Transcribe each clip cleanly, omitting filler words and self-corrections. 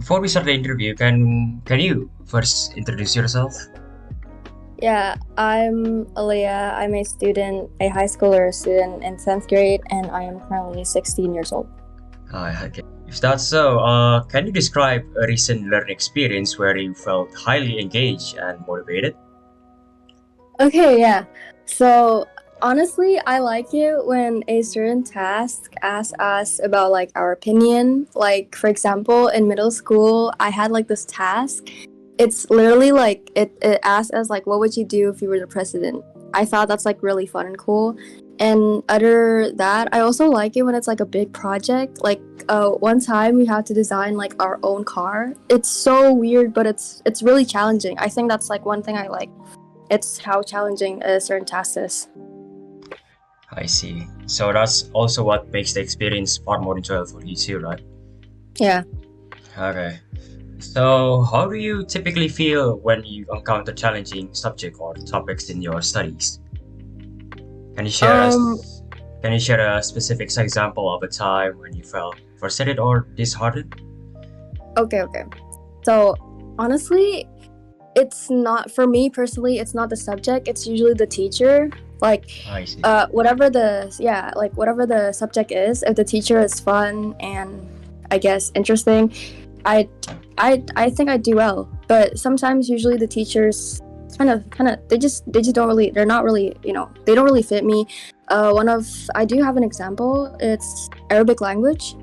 Before we start the interview, can you first introduce yourself? Yeah, I'm Aliyah. I'm a student, a high schooler student in 10th grade, and I am currently 16 years old. Okay. If that's so, can you describe a recent learning experience where you felt highly engaged and motivated? Okay, yeah. So, honestly, I like it when a certain task asks us about like our opinion. Like, for example, in middle school, I had like this task. It's literally like it asks us like, what would you do if you were the president? I thought that's like really fun and cool. And other that, I also like it when it's like a big project. Like one time we had to design like our own car. It's so weird, but it's really challenging. I think that's like one thing I like. It's how challenging a certain task is. I see. So that's also what makes the experience far more enjoyable for you too, right? Yeah. Okay. So how do you typically feel when you encounter challenging subject or topics in your studies? Can you share Um. us? Can you share a specific example of a time when you felt frustrated or disheartened? Okay. Okay. So honestly, it's not for me personally. It's not the subject. It's usually the teacher. Like, I see. whatever the subject is. If the teacher is fun and I guess interesting, I I think I do well. But sometimes, usually, the teachers kind of they just don't really they're not really they don't really fit me. One of I do have an example. It's Arabic language.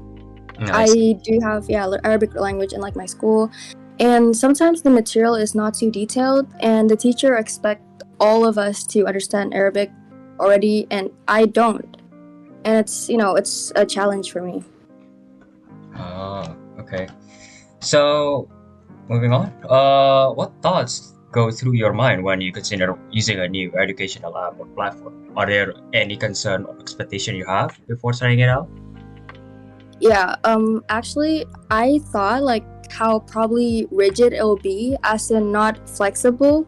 I see. I do have Arabic language in like my school, and sometimes the material is not too detailed, and the teacher expect all of us to understand Arabic already, and I don't, and it's a challenge for me. Ah, okay. So, moving on. What thoughts go through your mind when you consider using a new educational app or platform? Are there any concern or expectation you have before trying it out? Yeah, actually, I thought like how probably rigid it will be, as in not flexible.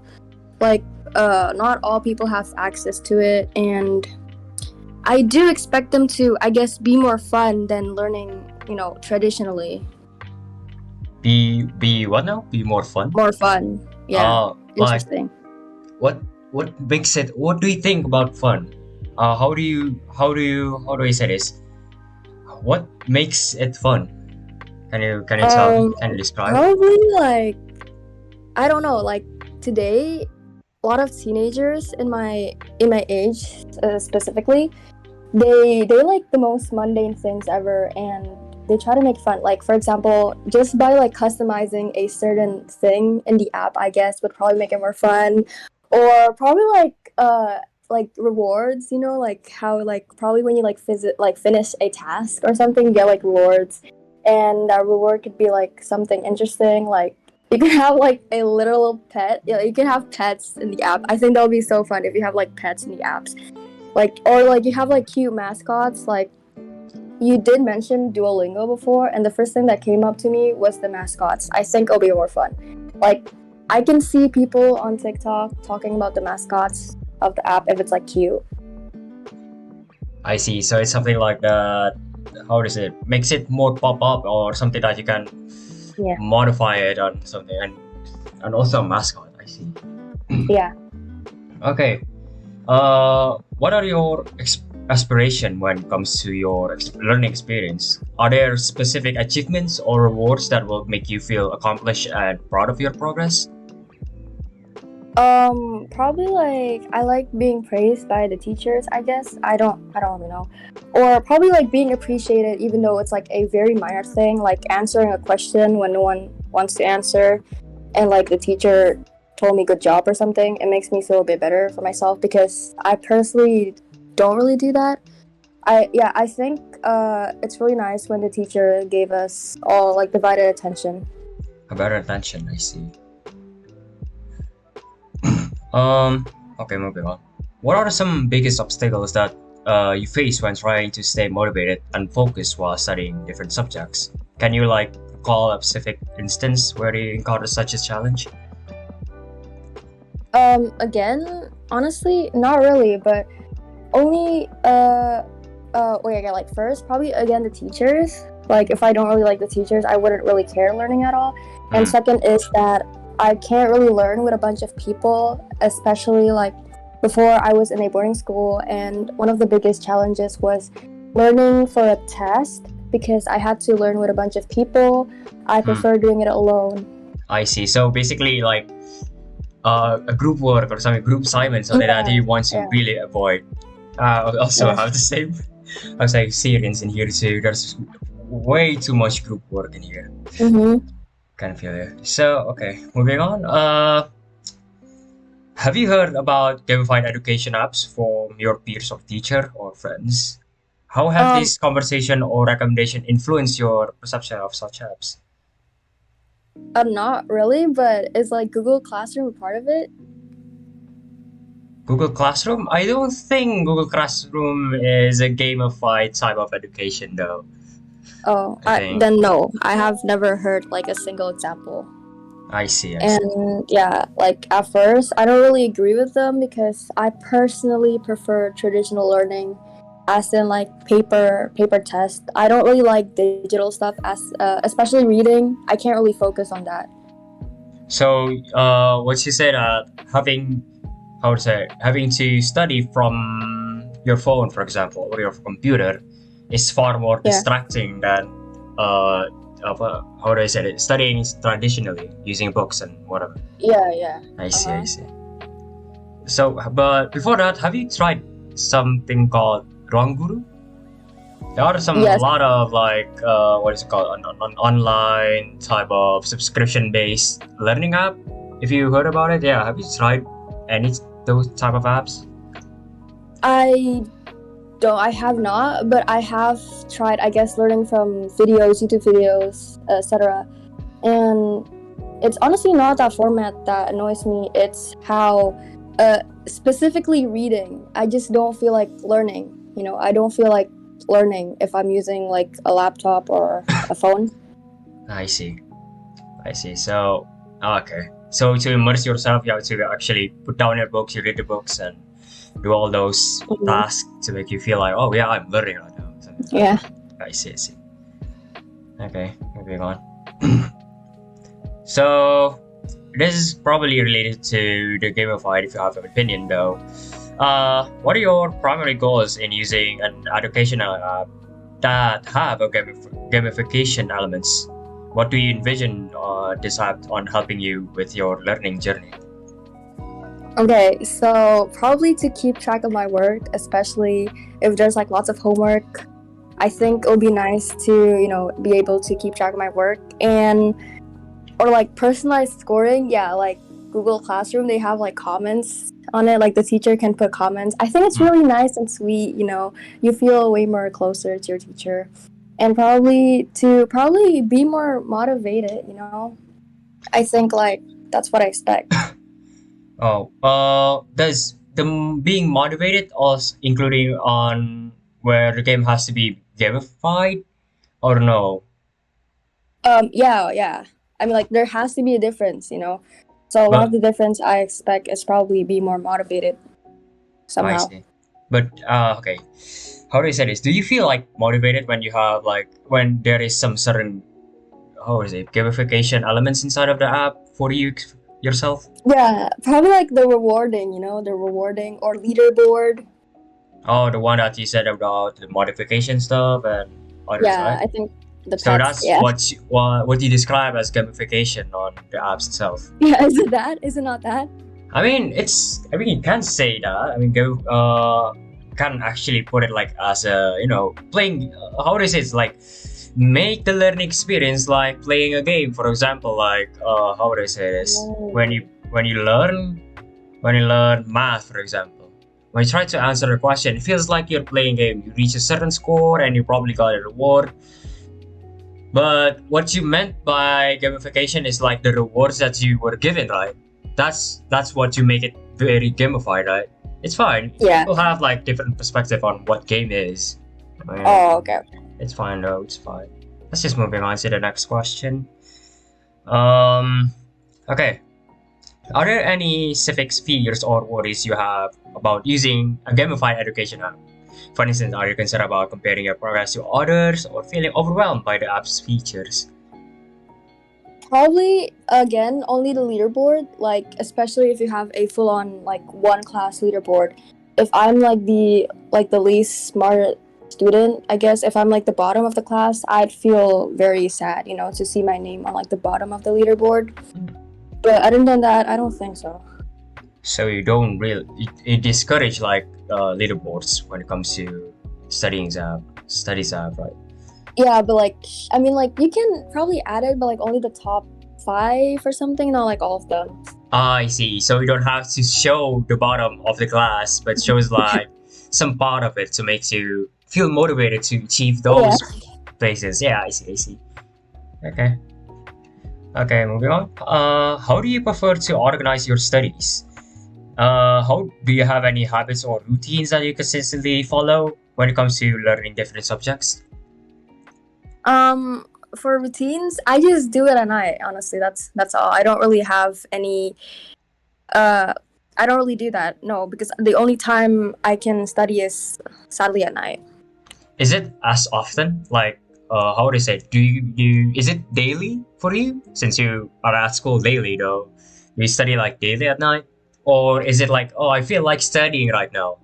Like, not all people have access to it, and I do expect them to, I guess, be more fun than learning, traditionally. Be what now? Be more fun. More fun. Yeah. Like Interesting. what makes it? What do you think about fun? How do I say this? What makes it fun? Can you tell me? Um, Can you describe? Probably like, I don't know, like today, a lot of teenagers in my age, specifically, they like the most mundane things ever, and they try to make fun. Like, for example, just by like customizing a certain thing in the app, I guess would probably make it more fun. Or probably like rewards, like how like probably when you like finish a task or something, you get like rewards. And that reward could be like something interesting, like you can have like a literal pet. Yeah, you can have pets in the app. I think that would be so fun if you have like pets in the apps, like, or like you have like cute mascots. Like, you did mention Duolingo before, and the first thing that came up to me was the mascots. I think it'll be more fun. Like, I can see people on TikTok talking about the mascots of the app if it's like cute. I see. So it's something like that. How does it makes it more pop up or something that you can Yeah. modify it on something and also a mascot. I see. Yeah. Okay. What are your aspiration when it comes to your learning experience? Are there specific achievements or rewards that will make you feel accomplished and proud of your progress? Probably like I like being praised by the teachers, I guess. I don't really know. Or probably like being appreciated even though it's like a very minor thing, like answering a question when no one wants to answer, and like the teacher told me good job or something. It makes me feel a bit better for myself because I personally don't really do that. I think it's really nice when the teacher gave us all like divided attention. A better attention. I see. Um. Okay, moving on. What are some biggest obstacles that you face when trying to stay motivated and focused while studying different subjects? Can you like recall a specific instance where you encountered such a challenge? Again, honestly, not really, but only wait, again, like first, probably again the teachers. Like if I don't really like the teachers, I wouldn't really care learning at all. And Mm. second is that I can't really learn with a bunch of people, especially like before I was in a boarding school. And one of the biggest challenges was learning for a test because I had to learn with a bunch of people. I prefer doing it alone. I see. So basically, like a group work or something, group assignment, something that Yeah, you want to yeah. really avoid. Also, I Yes. have the same, I was like, experience in here too. There's way too much group work in here. Mm-hmm. Kind of feel it. So, okay, moving on. Have you heard about gamified education apps from your peers or teacher or friends? How have Um, this conversation or recommendation influenced your perception of such apps? not really, but is like Google Classroom a part of it? Google Classroom? I don't think Google Classroom is a gamified type of education, though. Oh, I think. then no, I have never heard like a single example. I see. And yeah, like at first, I don't really agree with them because I personally prefer traditional learning, as in like paper test. I don't really like digital stuff, as especially reading. I can't really focus on that. So, what you said, having, how to say, having to study from your phone, for example, or your computer, is far more Yeah. distracting than, how do I say it, studying traditionally using books and whatever. Yeah. I see. Uh-huh. I see. So, but before that, have you tried something called Ruang Guru? There are a Yes. lot of like what is it called, an online type of subscription-based learning app. If you heard about it, yeah. Have you tried any those type of apps? I have not, but I have tried, I guess, learning from videos, YouTube videos, etc. And it's honestly not that format that annoys me. It's how, specifically reading, I just don't feel like learning. You know, I don't feel like learning if I'm using like a laptop or a phone. I see. So, okay. So to immerse yourself, you have to actually put down your books, you read the books, and do all those Mhm. tasks to make you feel like, oh yeah, I'm learning right now. So, Yeah. I see. Okay, moving on. So, this is probably related to the gamified, if you have an opinion though. What are your primary goals in using an educational app that have a gamification elements? What do you envision this app on helping you with your learning journey? Okay, so probably to keep track of my work, especially if there's like lots of homework. I think it would be nice to, be able to keep track of my work or like personalized scoring. Yeah, like Google Classroom, they have like comments on it, like the teacher can put comments. I think it's really nice and sweet, you feel way more closer to your teacher. And probably be more motivated, I think like that's what I expect. Does the being motivated also including on where the game has to be gamified or no? Yeah. I mean, like there has to be a difference, So one of But the difference I expect is probably be more motivated I somehow. see. But okay, how do I say this? Do you feel like motivated when you have like when there is some certain, how is it, gamification elements inside of the app for you yourself? Yeah, probably like the rewarding, or leaderboard. Oh, the one that you said about the modification stuff and others, Yeah, right? I think the So pets. that's Yeah, what you describe as gamification on the apps itself. yeah. Is it that? Is it not that? I mean, you can say that. I mean, can actually put it like as a, playing. How do I say? It's like make the learning experience like playing a game. For example, like how would I say this? When you learn math, for example, when you try to answer a question, it feels like you're playing a game. You reach a certain score and you probably got a reward. But what you meant by gamification is like the rewards that you were given, right? That's what you make it very gamified, right? It's fine. Yeah. People have like different perspective on what game is. I mean, Oh, okay. it's fine though. It's fine. Let's just moving on to the next question. Okay. Are there any specific fears or worries you have about using a gamified education app? For instance, are you concerned about comparing your progress to others or feeling overwhelmed by the app's features? Probably again only the leaderboard, like especially if you have a full on like one class leaderboard. If I'm like the least smart student, I guess if I'm like the bottom of the class, I'd feel very sad, to see my name on like the bottom of the leaderboard. But other than that, I don't think so. So you don't really you discourage like leaderboards when it comes to studies app, right? Yeah, but like I mean like you can probably add it, but like only the top 5 or something, not like all of them. I see. So you don't have to show the bottom of the class, but shows like some part of it to make you feel motivated to achieve those places. Yeah, I see. I see. Okay. Okay, moving on. How do you prefer to organize your studies? How do you have any habits or routines that you consistently follow when it comes to learning different subjects? For routines, I just do it at night. Honestly, that's all. I don't really have any. I don't really do that. No, because the only time I can study is sadly at night. Is it as often? Like, how would I say? Do you is it daily for you? Since you are at school daily, though, do you study like daily at night, or is it like, oh, I feel like studying right now?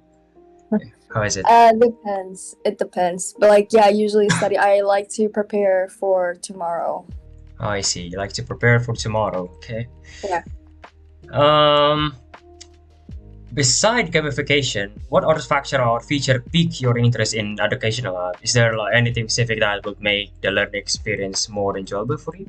How is it? Depends. It depends. But like, yeah, I usually study. I like to prepare for tomorrow. Oh, I see. You like to prepare for tomorrow. Okay. Yeah. Beside gamification, what other factor or feature pique your interest in educational app? Is there like anything specific that would make the learning experience more enjoyable for you?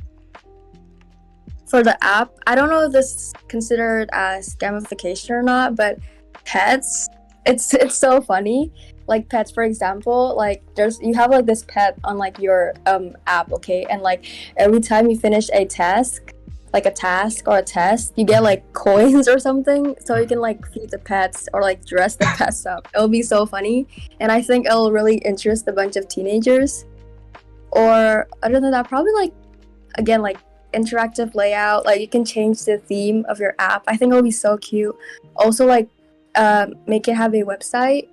For the app, I don't know if this is considered as gamification or not, but pets, it's so funny. Like pets, for example, like you have like this pet on like your app, okay, and like every time you finish a task, like a task or a test, you get like coins or something, so you can like feed the pets or like dress the pets up. It'll be so funny, and I think it'll really interest a bunch of teenagers. Or other than that, probably like again like interactive layout, like you can change the theme of your app. I think it'll be so cute. Also like make it have a website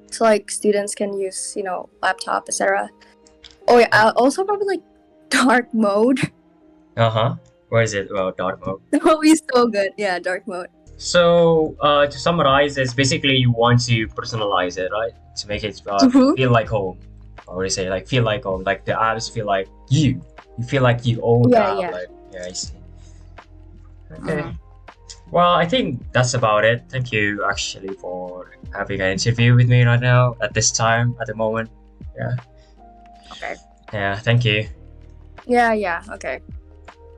so like students can use laptop, etc. Oh yeah, also probably like dark mode. Uh-huh. Where is it? Well, dark mode. It'll be so good. Yeah, dark mode. So, to summarize, is basically you want to personalize it, right? To make it feel like home. Or would you say like feel like home? Like the apps feel like you. You feel like you own the app. Yeah. Like, yeah, I see. Okay. Well, I think that's about it. Thank you actually for having an interview with me right now at this time, at the moment. Yeah. Okay. Yeah, thank you. Yeah, okay.